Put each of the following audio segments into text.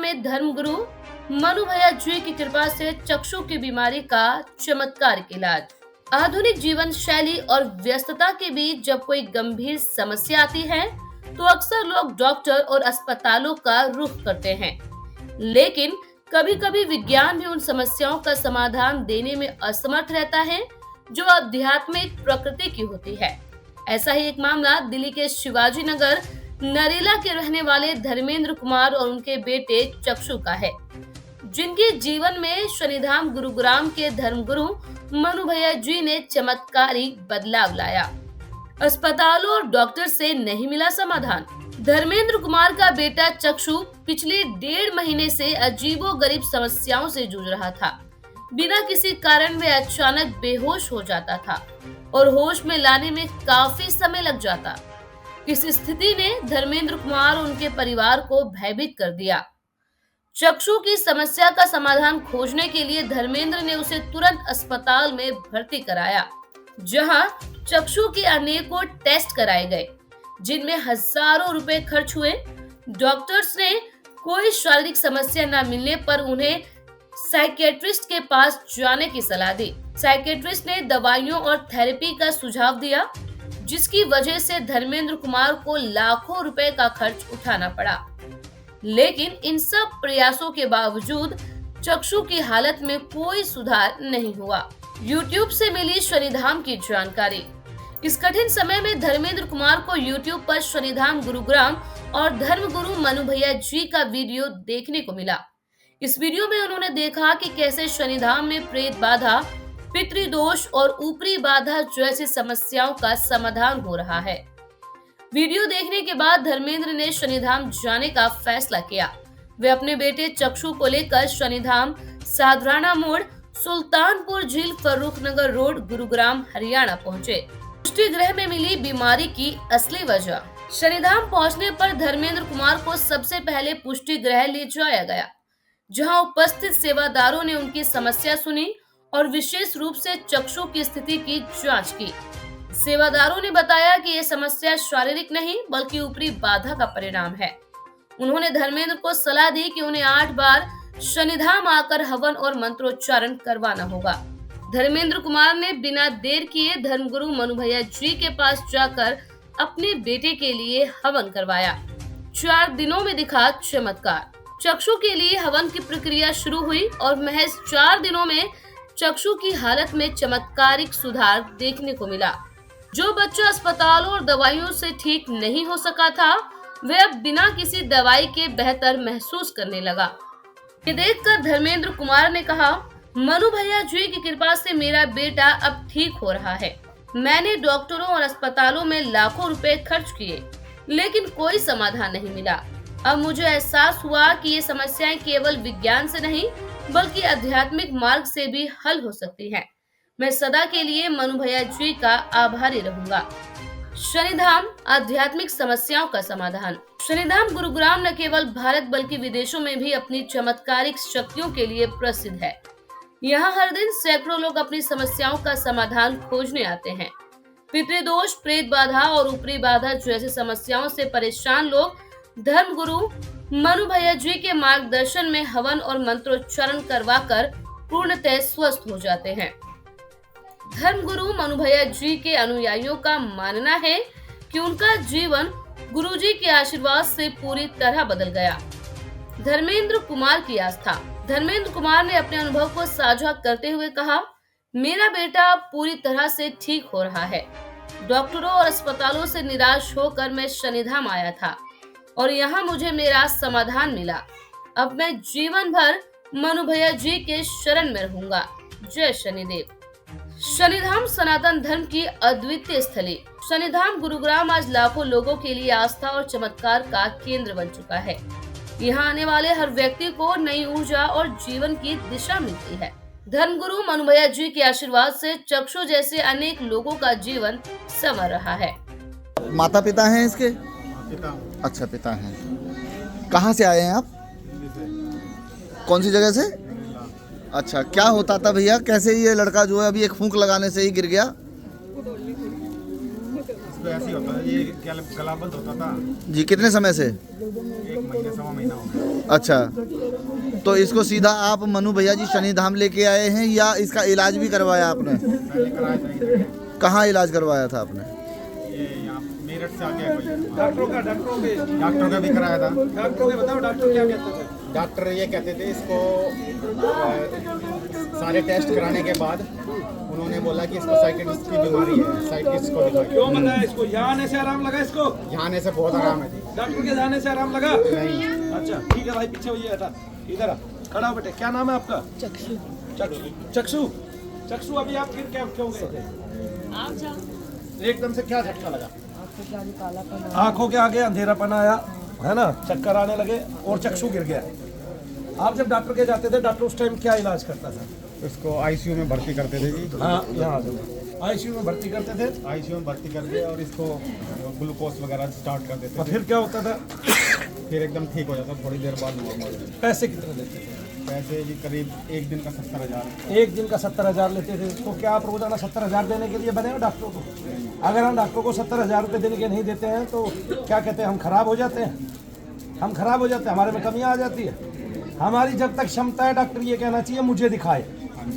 में धर्मगुरु मनु भैया जी की कृपा से चक्षु की बीमारी का चमत्कारिक इलाज। आधुनिक जीवन शैली और व्यस्तता के बीच जब कोई गंभीर समस्या आती है तो अक्सर लोग डॉक्टर और अस्पतालों का रुख करते हैं, लेकिन कभी-कभी विज्ञान भी उन समस्याओं का समाधान देने में असमर्थ रहता है जो आध्यात्मिक प्रकृति की होती है। ऐसा ही एक मामला दिल्ली के शिवाजी नगर नरेला के रहने वाले धर्मेंद्र कुमार और उनके बेटे चक्षु का है, जिनके जीवन में शनिधाम गुरुग्राम के धर्मगुरु मनु भैया जी ने चमत्कारिक बदलाव लाया। अस्पतालों और डॉक्टर से नहीं मिला समाधान। धर्मेंद्र कुमार का बेटा चक्षु पिछले 1.5 महीने से अजीबोगरीब समस्याओं से जूझ रहा था। बिना किसी कारण वे अचानक बेहोश हो जाता था और होश में लाने में काफी समय लग जाता। इस स्थिति ने धर्मेंद्र कुमार और उनके परिवार को भयभीत कर दिया। चक्षु की समस्या का समाधान खोजने के लिए धर्मेंद्र ने उसे तुरंत अस्पताल में भर्ती कराया, जहां चक्षु के अनेकों टेस्ट कराए गए, जिनमें हजारों रुपए खर्च हुए। डॉक्टर्स ने कोई शारीरिक समस्या न मिलने पर उन्हें साइकियाट्रिस्ट के पास जाने की सलाह दी। साइकियाट्रिस्ट ने दवाइयों और थेरेपी का सुझाव दिया, जिसकी वजह से धर्मेंद्र कुमार को लाखों रुपए का खर्च उठाना पड़ा। लेकिन इन सब प्रयासों के बावजूद चक्षु की हालत में कोई सुधार नहीं हुआ। YouTube से मिली शनिधाम की जानकारी। इस कठिन समय में धर्मेंद्र कुमार को YouTube पर शनिधाम गुरुग्राम और धर्मगुरु मनु भैया जी का वीडियो देखने को मिला। इस वीडियो में उन्होंने देखा कि कैसे शनिधाम में प्रेत बाधा, पितृदोष और ऊपरी बाधा जैसी समस्याओं का समाधान हो रहा है। वीडियो देखने के बाद धर्मेंद्र ने शनिधाम जाने का फैसला किया। वे अपने बेटे चक्षु को लेकर शनिधाम साधराना मोड़, सुल्तानपुर झील, फर्रुख नगर रोड, गुरुग्राम, हरियाणा पहुंचे। पुष्टि गृह में मिली बीमारी की असली वजह। शनिधाम पहुंचने पर धर्मेंद्र कुमार को सबसे पहले पुष्टि गृह ले जाया गया, जहां उपस्थित सेवादारों ने उनकी समस्या सुनी और विशेष रूप से चक्षु की स्थिति की जांच की। सेवादारों ने बताया कि ये समस्या शारीरिक नहीं बल्कि ऊपरी बाधा का परिणाम है। उन्होंने धर्मेंद्र को सलाह दी कि उन्हें 8 बार शनिधाम आकर हवन और मंत्रोच्चारण करवाना होगा। धर्मेंद्र कुमार ने बिना देर किए धर्मगुरु मनु भैया जी के पास जाकर अपने बेटे के लिए हवन करवाया। 4 दिनों में दिखा चमत्कार। चक्षु के लिए हवन की प्रक्रिया शुरू हुई और महज 4 दिनों में चक्षु की हालत में चमत्कारिक सुधार देखने को मिला। जो बच्चा अस्पतालों और दवाइयों से ठीक नहीं हो सका था, वह अब बिना किसी दवाई के बेहतर महसूस करने लगा। ये देखकर धर्मेंद्र कुमार ने कहा, मनु भैया जी की कृपा से मेरा बेटा अब ठीक हो रहा है। मैंने डॉक्टरों और अस्पतालों में लाखों रुपए खर्च किए, लेकिन कोई समाधान नहीं मिला। अब मुझे एहसास हुआ कि ये समस्याएं केवल विज्ञान से नहीं बल्कि आध्यात्मिक मार्ग से भी हल हो सकती हैं। मैं सदा के लिए मनु भैया जी का आभारी रहूंगा। शनिधाम आध्यात्मिक समस्याओं का समाधान। शनिधाम गुरुग्राम न केवल भारत बल्कि विदेशों में भी अपनी चमत्कारिक शक्तियों के लिए प्रसिद्ध है। यहाँ हर दिन सैकड़ों लोग अपनी समस्याओं का समाधान खोजने आते हैं। पितृदोष, प्रेत बाधा और ऊपरी बाधा जैसी समस्याओं से परेशान लोग धर्मगुरु मनु भैया जी के मार्गदर्शन में हवन और मंत्रोच्चारण करवाकर पूर्णतः स्वस्थ हो जाते हैं। धर्मगुरु मनु भैया जी के अनुयायियों का मानना है कि उनका जीवन गुरुजी के आशीर्वाद से पूरी तरह बदल गया। धर्मेंद्र कुमार की आस्था। धर्मेंद्र कुमार ने अपने अनुभव को साझा करते हुए कहा, मेरा बेटा पूरी तरह से ठीक हो रहा है। डॉक्टरों और अस्पतालों से निराश होकर मैं शनिधाम आया था और यहाँ मुझे मेरा समाधान मिला। अब मैं जीवन भर मनु भैया जी के शरण में रहूंगा। जय शनिदेव। शनिधाम सनातन धर्म की अद्वितीय स्थली। शनिधाम गुरुग्राम आज लाखों लोगों के लिए आस्था और चमत्कार का केंद्र बन चुका है। यहाँ आने वाले हर व्यक्ति को नई ऊर्जा और जीवन की दिशा मिलती है। धर्मगुरु मनु भैया जी के आशीर्वाद से चक्षु जैसे अनेक लोगों का जीवन संवर रहा है। माता पिता हैं इसके? पिता। अच्छा, पिता हैं। कहाँ से आए हैं आप? कौन सी जगह से? अच्छा, क्या होता था भैया? कैसे ये लड़का जो है अभी एक फूंक लगाने से ही गिर गया? तो ऐसे ही होता है, ये गला बंद होता था जी कितने समय से? 1 महीने 1.25 महीना हो गया। अच्छा, तो इसको सीधा आप मनु भैया जी शनि धाम लेके आए हैं या इसका इलाज भी करवाया आपने? पहले कराया था इधर, कहाँ इलाज करवाया था आपने? ये यहाँ मेरठ से आ गया कोई डॉक्टरों डॉक्टर का भी कराया था। के बताओ डॉक्टर क्या कहते थे? डॉक्टर ये कहते थे इसको सारे टेस्ट कराने के बाद उन्होंने बोला कि इसको साइकिट्रिस्ट की बीमारी है, साइकिट्रिस्ट को दिखाओ। क्यों बताया इसको? यहाँ आने से आराम लगा इसको? यहाँ आने से बहुत आराम है जी। डॉक्टर के जाने से आराम लगा? नहीं, अच्छा ठीक है भाई, पीछे होइए, हटा इधर आ, खड़ा हो बेटे। क्या नाम है आपका? चक्षु। चक्षु चक्षु अभी आप फिर क्या क्यों गए थे? एकदम से क्या झटका लगा? आंखों के आगे अंधेरापन आया है ना, चक्कर आने लगे और चक्षु गिर गया। आप जब डॉक्टर के जाते थे, डॉक्टर उस टाइम क्या इलाज करता था? इसको आईसीयू में भर्ती करते थे जी। हाँ यहाँ आईसीयू में भर्ती करते थे। आईसीयू में भर्ती करके और इसको ग्लूकोज वगैरह स्टार्ट कर देते और थे। फिर क्या होता था? फिर एकदम ठीक हो जाता, थोड़ी देर बाद नॉर्मल। पैसे कितने देते थे? पैसे जी करीब एक दिन का 70,000। एक दिन का 70,000 लेते थे। तो क्या आप रोजाना 70,000 देने के लिए बने हो डॉक्टरों को? अगर हम डॉक्टरों को 70,000 रुपये देने के नहीं देते हैं तो क्या कहते हैं, हम खराब हो जाते हैं। हम खराब हो जाते हैं, हमारे में कमियां आ जाती है। हमारी जब तक क्षमता है, डॉक्टर ये कहना चाहिए मुझे दिखाए।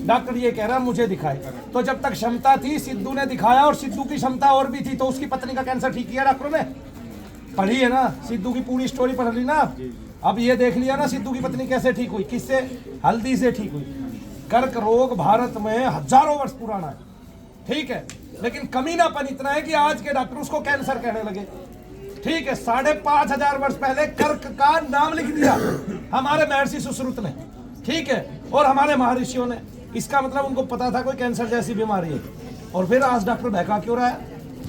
डॉक्टर ये कह रहा है मुझे दिखाए। तो जब तक क्षमता थी, सिद्धू ने दिखाया और सिद्धू की क्षमता और भी थी, तो उसकी पत्नी का कैंसर ठीक किया डॉक्टरों ने। पढ़ी है ना सिद्धू की पूरी स्टोरी, पढ़ ली ना आप? अब ये देख लिया ना सिद्धू की पत्नी कैसे ठीक हुई, किससे? हल्दी से ठीक हुई। कर्क रोग भारत में हजारों वर्ष पुराना है, ठीक है, लेकिन कमीनापन इतना है कि आज के डॉक्टर उसको कैंसर कहने लगे। ठीक है, 5,500 वर्ष पहले कर्क का नाम लिख दिया हमारे महर्षि सुश्रुत ने, ठीक है, और हमारे महर्षियों ने। इसका मतलब उनको पता था कोई कैंसर जैसी बीमारी है। और फिर आज डॉक्टर बहका क्यों रहा है?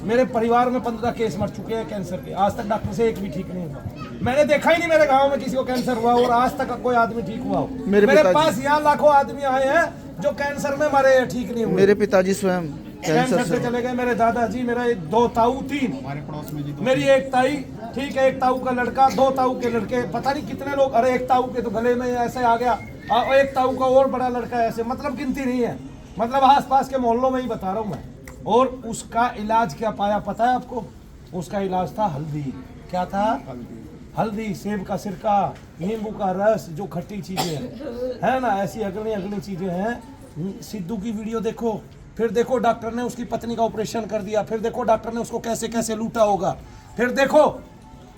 मेरे परिवार में 15 केस मर चुके हैं कैंसर के, आज तक डॉक्टर से एक भी ठीक नहीं हुआ। मैंने देखा ही नहीं मेरे गांव में किसी को कैंसर हुआ और आज तक कोई आदमी ठीक हुआ हो। मेरे पास यहाँ लाखों आदमी आए हैं जो कैंसर में मरे हैं, ठीक नहीं हुए। मेरे पिताजी स्वयं कैंसर से चले गए, मेरे दादाजी, मेरे 2 ताऊ, 3 हमारे पड़ोस में जी 2 मेरी 1 ताई, ठीक है, 1 ताऊ का लड़का, 2 ताऊ के लड़के, पता नहीं कितने लोग। अरे 1 ताऊ के तो गले में ऐसे आ गया, और 1 ताऊ का और बड़ा लड़का ऐसे, मतलब गिनती नहीं है, मतलब आसपास के मोहल्लों में ही बता रहा हूँ मैं। और उसका इलाज क्या पाया पता है आपको? उसका इलाज था हल्दी। क्या था? हल्दी, सेब का सिरका, नींबू का रस, जो खट्टी चीजें है ना, ऐसी अगली अगली चीजें हैं। सिद्धू की वीडियो देखो, फिर देखो डॉक्टर ने उसकी पत्नी का ऑपरेशन कर दिया, फिर देखो डॉक्टर ने उसको कैसे कैसे लूटा होगा, फिर देखो,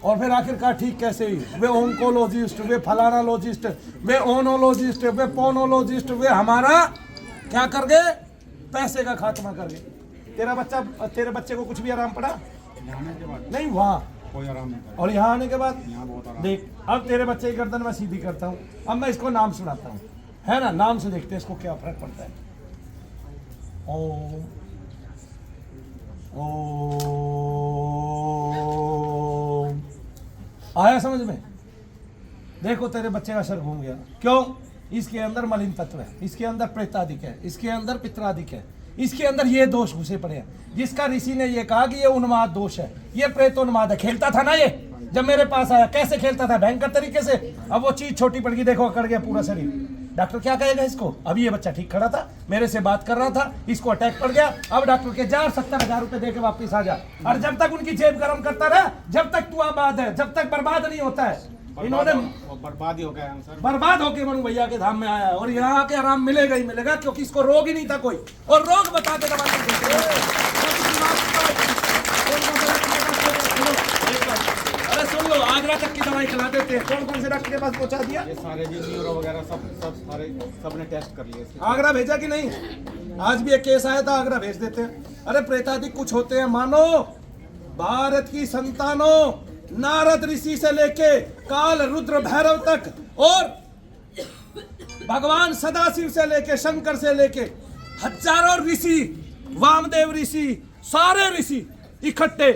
और फिर आखिरकार ठीक कैसे ही। वे ओंकोलॉजिस्ट, वे फलानालॉजिस्ट, वे ओनोलॉजिस्ट, वे पोनोलॉजिस्ट, वे हमारा क्या कर गए? पैसे का खात्मा कर गए। तेरे बच्चे को कुछ भी आराम पड़ा? आने के बाद नहीं, वहाँ कोई आराम नहीं था। और यहाँ आने के बाद यहाँ बहुत आराम। देख, अब तेरे बच्चे की गर्दन मैं सीधी करता हूँ। अब मैं इसको नाम सुनाता हूँ, है ना, नाम से देखते हैं इसको क्या फर्क पड़ता है। ओम ओम, आया समझ में? देखो तेरे बच्चे का सर घूम गया। क्यों? इसके अंदर मलिन तत्व है, इसके अंदर प्रेतादिक है, इसके अंदर पित्रादिक है, इसके अंदर ये दोष घुसे पड़े हैं, जिसका ऋषि ने ये कहा कि ये उन्माद दोष है, ये प्रेतोन्माद है। खेलता था ना ये, जब मेरे पास आया कैसे खेलता था? भयंकर तरीके से। अब वो चीज छोटी पड़ गई, देखो अकड़ गया पूरा शरीर। डॉक्टर क्या कहेगा इसको? अभी ये बच्चा ठीक खड़ा था, मेरे से बात कर रहा था, इसको अटैक पड़ गया। अब डॉक्टर के जा 70,000 रुपए दे के वापिस आ जा। और जब तक उनकी जेब गर्म करता रहा, जब तक तू आबाद है, जब तक बर्बाद नहीं होता है। इन्होंने बर्बाद ही हो गया सर, बर्बाद होके मनु भैया के धाम में आया है, और यहाँ आके आराम मिलेगा ही मिलेगा, क्योंकि इसको रोग ही नहीं था कोई, और रोग बता के दवा नहीं देते। अरे सुन लो, आगरा तक की दवाई खिला देते हैं। कौन कौन से डॉक्टर के पास पहुंचा दिया? ये सारे जी न्यूरो वगैरह सबने टेस्ट कर लिए। आगरा भेजा कि नहीं? आज भी एक केस आया था, आगरा भेज देते हैं। अरे प्रेतादिक कुछ होते हैं, मानो भारत की संतानों, नारद ऋषि से लेके काल रुद्र भैरव तक, और भगवान सदाशिव से लेके शंकर से लेके हजारों ऋषि, वामदेव ऋषि, सारे ऋषि इकट्ठे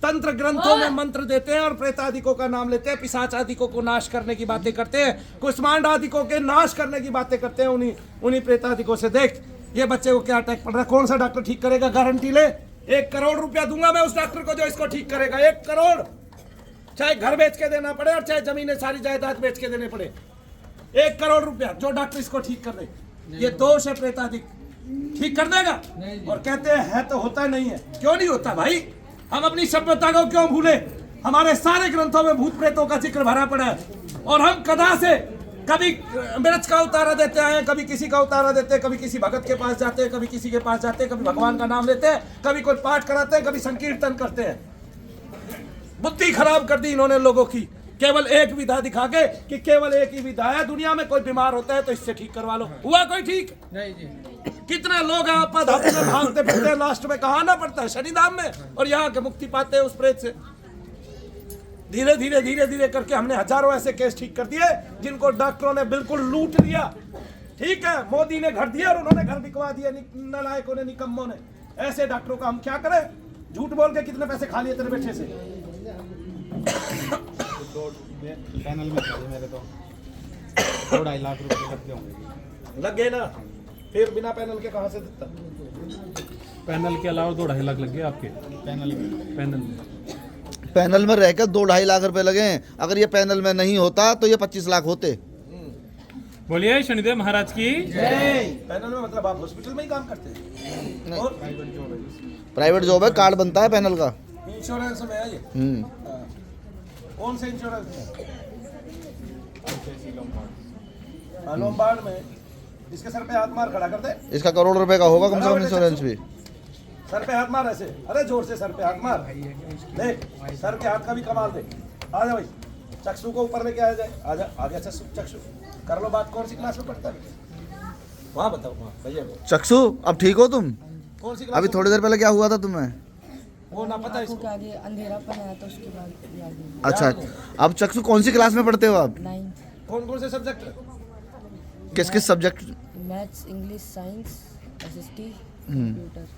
तंत्र ग्रंथों में मंत्र देते हैं और प्रेतादिकों का नाम लेते हैं, पिशाच आदिकों को नाश करने की बातें करते हैं, कुष्मांड आदिकों के नाश करने की बातें करते हैं उन्हीं प्रेतादिकों से। देख ये बच्चे को क्या अटैक पड़ रहा है, कौन सा डॉक्टर ठीक करेगा? गारंटी ले, 1 करोड़ रुपया दूंगा मैं उस डॉक्टर को जो इसको ठीक करेगा। 1 करोड़, चाहे घर बेच के देना पड़े और चाहे जमीनें सारी जायदाद बेच के देने पड़े। 1 करोड़ रुपया जो डॉक्टर इसको ठीक कर दे। ये दोष है प्रेतादिक, ठीक कर देगा। और कहते हैं है तो होता नहीं है। क्यों नहीं होता भाई? हम अपनी सभ्यता को क्यों भूले? हमारे सारे ग्रंथों में भूत प्रेतों का जिक्र भरा पड़ा है और हम कदा से कभी मिर्च का उतारा देते हैं, कभी किसी का उतारा देते हैं, कभी किसी भगत के पास जाते हैं, कभी किसी के पास जाते हैं, कभी भगवान का नाम लेते हैं, कभी कोई पाठ कराते हैं, कभी संकीर्तन करते हैं। बुद्धि खराब कर दी इन्होंने लोगों की, केवल एक विधा दिखा के कि केवल एक ही विधा है, दुनिया में कोई बीमार होता है तो इससे ठीक करवा लो। हुआ कोई ठीक? नहीं जी। कितने लोग हैं आपस में भागते फिरते हैं, लास्ट में कहाँ आना पड़ता है? शनिधाम में, और यहाँ के मुक्ति पाते हैं उस प्रेत से। धीरे धीरे धीरे धीरे करके हमने हजारों ऐसे केस ठीक कर दिए जिनको डॉक्टरों ने बिल्कुल लूट लिया। ठीक है, मोदी ने घर दिया और उन्होंने घर बिकवा दिए, नालायकों ने, निकम्मों ने। ऐसे डॉक्टरों का हम क्या करें? झूठ बोल के कितने पैसे खा लिए तेरे बेटे से? पैनल में चाहिए मेरे तो 2-2.5 लाख रुपए लगते होंगे। लग गए ना, फिर बिना पैनल के कहाँ से देता? पैनल के अलावा 2-2.5 लाख लग गए आपके पैनल में। पैनल में रहकर 2-2.5 लाख रुपए लगे हैं। अगर ये पैनल में नहीं होता तो ये 25 लाख होते। बोलिए शनिदेव महाराज की। पैनल में मतलब आप हॉस्पिटल में ही काम करते हैं? और प्राइवेट जॉब है, कार्ड बनता है पैनल का। इंश्योरेंस में है ये? कौन से इंश्योरेंस में? लोम्बार्ड में। इसके सर पे हाथ मार, खड़ा कर दे। इसका करोड़ रुपए का होगा कम से कम इंश्योरेंस भी। सर पे हाथ मार ऐसे, अरे जोर से सर पे हाथ मार। देख, सर के हाथ का भी कमाल दे। आ जा भाई, चक्षु को ऊपर लेके आ जाए। आ जा, आ गया चक्षु। कर लो बात। कौन सी क्लास में पढ़ता है? वहाँ बताओ, वहाँ भैया। चक्षु, अब ठीक हो तुम? कौन सी क्लास? अभी थोड़ी देर पहले क्या हुआ था तुम्हें? वो ना पता आंखों इसको। के आगे अंधेरापन आया था, उसके बाद याद नहीं। अच्छा, अब चक्षु कौन सी क्लास में पढ़ते हो आप? 9th। कौन कौन से सब्जेक्ट? किस किस subject? Maths, English, science, SST, computer.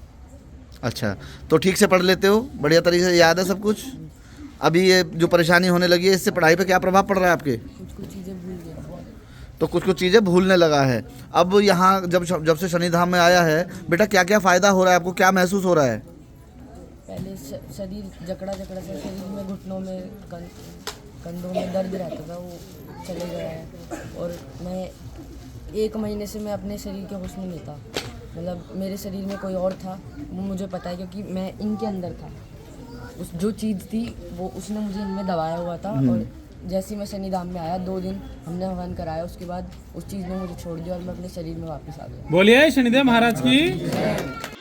अच्छा, तो ठीक से पढ़ लेते हो? बढ़िया तरीके से याद है सब कुछ? अभी ये जो परेशानी होने लगी है, इससे पढ़ाई पे क्या प्रभाव पड़ रहा है आपके? कुछ चीज़ें भूल गया। तो कुछ चीज़ें भूलने लगा है। अब यहाँ जब से शनिधाम में आया है बेटा, क्या क्या फ़ायदा हो रहा है आपको? क्या महसूस हो रहा है? पहले शरीर जकड़ा से शरीर में, घुटनों में, कंधों में दर्द रहता था, वो चले गया है। और मैं 1 महीने से मैं अपने शरीर के होश में नहीं था। मतलब मेरे शरीर में कोई और था, वो मुझे पता है क्योंकि मैं इनके अंदर था। उस जो चीज़ थी वो उसने मुझे इनमें दबाया हुआ था। और जैसे ही मैं शनिधाम में आया, 2 दिन हमने हवन कराया, उसके बाद उस चीज़ ने मुझे छोड़ दिया और मैं अपने शरीर में वापस आ गया। बोलिए शनिदेव महाराज की।